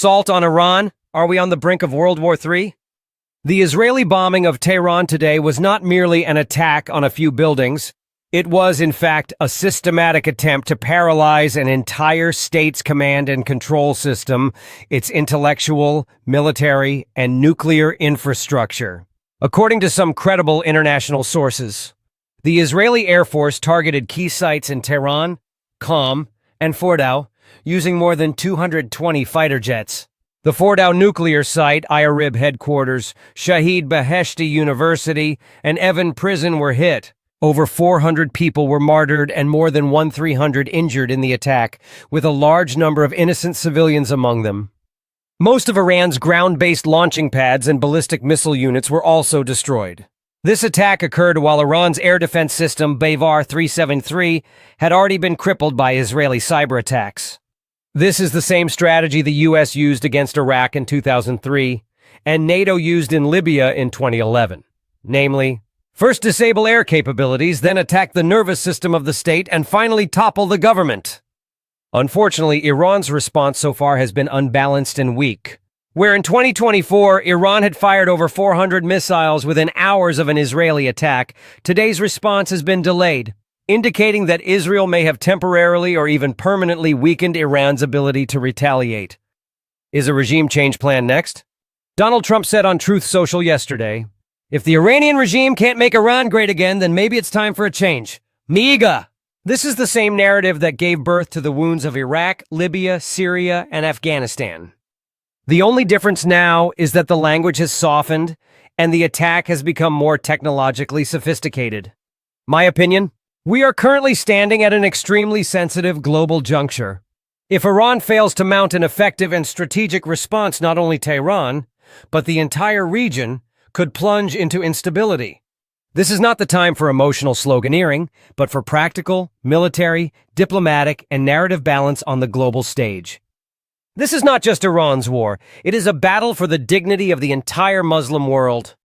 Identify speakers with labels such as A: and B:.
A: Assault on Iran? Are we on the brink of World War III? The Israeli bombing of Tehran today was not merely an attack on a few buildings. It was, in fact, a systematic attempt to paralyze an entire state's command and control system, its intellectual, military, and nuclear infrastructure. According to some credible international sources, the Israeli Air Force targeted key sites in Tehran, Qom, and Fordow, using more than 220 fighter jets. The Fordow nuclear site, IRIB headquarters, Shahid Beheshti University, and Evin prison were hit. Over 400 people were martyred and more than 1,300 injured in the attack, with a large number of innocent civilians among them. Most of Iran's ground-based launching pads and ballistic missile units were also destroyed. This attack occurred while Iran's air defense system, Bavar 373, had already been crippled by Israeli cyber attacks. This is the same strategy the U.S. used against Iraq in 2003, and NATO used in Libya in 2011. Namely, first disable air capabilities, then attack the nervous system of the state, and finally topple the government. Unfortunately, Iran's response so far has been unbalanced and weak. Where in 2024, Iran had fired over 400 missiles within hours of an Israeli attack, today's response has been delayed, indicating that Israel may have temporarily or even permanently weakened Iran's ability to retaliate. Is a regime change plan next? Donald Trump said on Truth Social yesterday, "If the Iranian regime can't make Iran great again, then maybe it's time for a change. MIGA." This is the same narrative that gave birth to the wounds of Iraq, Libya, Syria, and Afghanistan. The only difference now is that the language has softened and the attack has become more technologically sophisticated. My opinion? We are currently standing at an extremely sensitive global juncture. If Iran fails to mount an effective and strategic response, not only Tehran, but the entire region could plunge into instability. This is not the time for emotional sloganeering, but for practical, military, diplomatic, and narrative balance on the global stage. This is not just Iran's war. It is a battle for the dignity of the entire Muslim world.